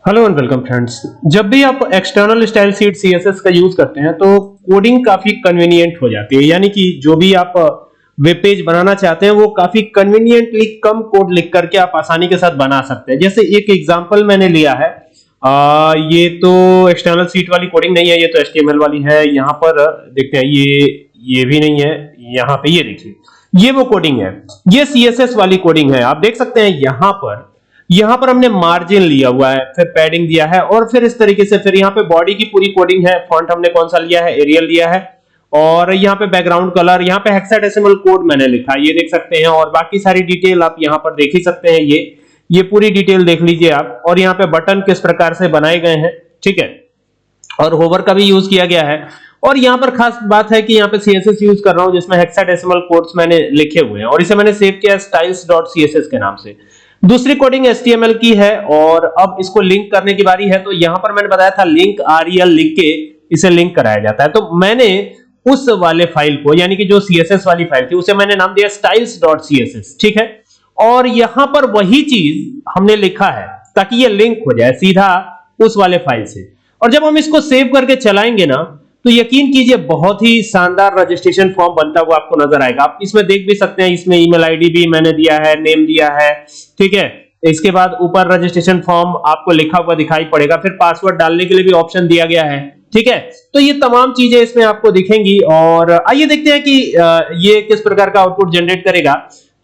Hello and welcome friends. जब भी आप एक्सटर्नल स्टाइल शीट सीएसएस का यूज करते हैं तो कोडिंग काफी कन्वीनियंट हो जाती है, यानी कि जो भी आप वेब पेज बनाना चाहते हैं वो काफी कन्वीनियंटली कम कोड लिख करके आप आसानी के साथ बना सकते हैं। जैसे एक एग्जांपल मैंने लिया है, ये तो एक्सटर्नल शीट वाली कोडिंग नहीं है, ये तो एचटीएमएल वाली है। यहाँ पर देखते हैं, ये भी नहीं है। यहाँ पे ये देखिए, ये वो कोडिंग है, ये सीएसएस वाली कोडिंग है। आप देख सकते हैं यहाँ पर हमने मार्जिन लिया हुआ है, फिर पैडिंग दिया है, और फिर इस तरीके से फिर यहाँ पे बॉडी की पूरी कोडिंग है। फॉन्ट हमने कौन सा लिया है, एरियल लिया है, और यहाँ पे बैकग्राउंड कलर, यहाँ पे हेक्साडेसिमल कोड मैंने लिखा है, ये देख सकते हैं। और बाकी सारी डिटेल आप यहाँ पर देख ही सकते हैं, ये पूरी डिटेल देख लीजिए आप। और यहाँ पे बटन किस प्रकार से बनाए गए हैं, ठीक है, और होवर का भी यूज किया गया है। और यहाँ पर खास बात है कि यहाँ पे सीएसएस यूज कर रहा हूँ जिसमें हेक्साडेसिमल कोड्स मैंने लिखे हुए हैं, और इसे मैंने सेव किया styles.css के नाम से। दूसरी कोडिंग HTML की है, और अब इसको लिंक करने की बारी है। तो यहां पर मैंने बताया था लिंक REL लिख के इसे लिंक कराया जाता है। तो मैंने उस वाले फाइल को, यानी कि जो CSS वाली फाइल थी, उसे मैंने नाम दिया styles.css, ठीक है। और यहां पर वही चीज हमने लिखा है ताकि ये लिंक हो जाए सीधा उस वाले फाइल से। और जब हम इसको सेव करके चलाएंगे ना, तो यकीन कीजिए बहुत ही शानदार रजिस्ट्रेशन फॉर्म बनता हुआ आपको नजर आएगा। आप इसमें देख भी सकते हैं, इसमें ईमेल आईडी भी मैंने दिया है, नेम दिया है, ठीक है। इसके बाद ऊपर रजिस्ट्रेशन फॉर्म आपको लिखा हुआ दिखाई पड़ेगा, फिर पासवर्ड डालने के लिए भी ऑप्शन दिया गया है, ठीक है। तो ये तमाम चीजें इसमें आपको दिखेंगी। और आइए देखते हैं कि ये किस प्रकार का आउटपुट जनरेट करेगा।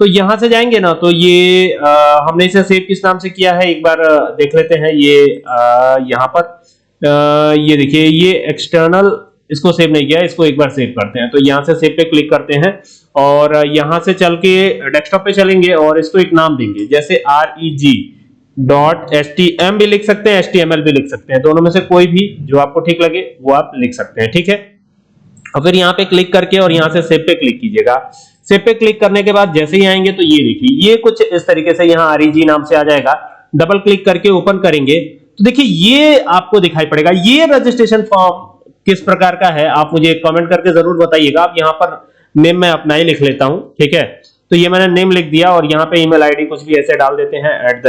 तो यहां से जाएंगे ना, तो ये हमने इसे सेव किस नाम से किया है, एक बार देख लेते हैं। ये यहाँ पर ये देखिए, ये एक्सटर्नल, इसको सेव नहीं किया, इसको एक बार सेव करते हैं। तो यहां से सेव पे क्लिक करते हैं, और यहां से चल के डेस्कटॉप पे चलेंगे और इसको एक नाम देंगे, जैसे reg.htm भी लिख सकते हैं, html भी लिख सकते हैं, दोनों में से कोई भी जो आपको ठीक लगे वो आप लिख सकते हैं, ठीक है। और फिर यहाँ पे क्लिक करके और यहाँ से सेव पे क्लिक कीजिएगा। सेव पे क्लिक करने के बाद जैसे ही आएंगे तो ये देखिए, ये कुछ इस तरीके से यहाँ reg नाम से आ जाएगा। डबल क्लिक करके ओपन करेंगे तो देखिए ये आपको दिखाई पड़ेगा। ये रजिस्ट्रेशन फॉर्म किस प्रकार का है आप मुझे कमेंट करके जरूर बताइएगा। आप यहाँ पर नेम मैं अपना ही लिख लेता हूं, ठीक है। तो ये मैंने नेम लिख दिया, और यहाँ पे ईमेल आईडी कुछ भी ऐसे डाल देते हैं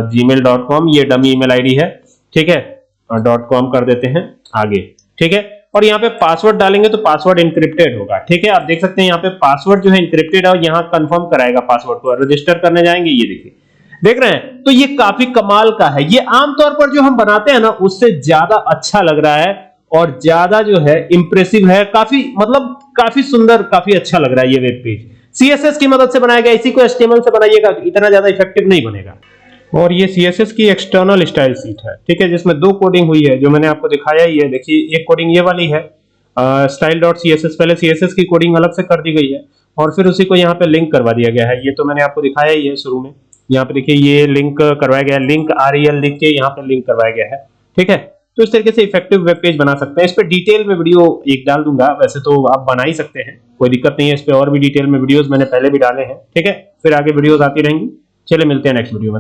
@gmail.com, ये डमी ईमेल आईडी है, ठीक है, .com कर देते हैं आगे, ठीक है। और यहाँ पे पासवर्ड डालेंगे तो पासवर्ड इंक्रिप्टेड होगा, ठीक है। आप देख सकते हैं यहाँ पे पासवर्ड जो है इंक्रिप्टेड है, और यहाँ कंफर्म कराएगा पासवर्ड को। रजिस्टर करने जाएंगे, ये देखिए, देख रहे हैं। तो ये काफी कमाल का है। ये आमतौर पर जो हम बनाते हैं ना, उससे ज्यादा अच्छा लग रहा है, और ज्यादा जो है इंप्रेसिव है, काफी मतलब काफी सुंदर, काफी अच्छा लग रहा है ये वेब पेज। सीएसएस की मदद से बनाया गया, इसी को एचटीएमएल से बनाइएगा इतना ज्यादा इफेक्टिव नहीं बनेगा। और ये सीएसएस की एक्सटर्नल स्टाइल शीट है, ठीक है, जिसमें दो कोडिंग हुई है जो मैंने आपको दिखाया ही है। देखिए, एक कोडिंग ये वाली है style.css, पहले सीएसएस की कोडिंग अलग से कर दी गई है, और फिर उसी को यहाँ पे लिंक करवा दिया गया है। ये तो मैंने आपको दिखाया ही है शुरू में। यहाँ पे देखिए, ये लिंक करवाया गया है, लिंक REL लिख के यहाँ पे लिंक करवाया गया है, ठीक है। तो इस तरीके से इफेक्टिव वेब पेज बना सकते हैं। इस पे डिटेल में वीडियो एक डाल दूंगा, वैसे तो आप बना ही सकते हैं, कोई दिक्कत नहीं है। इस पे और भी डिटेल में वीडियोस मैंने पहले भी डाले हैं, ठीक है। फिर आगे वीडियोस आती रहेंगी। चलिए मिलते हैं नेक्स्ट वीडियो में।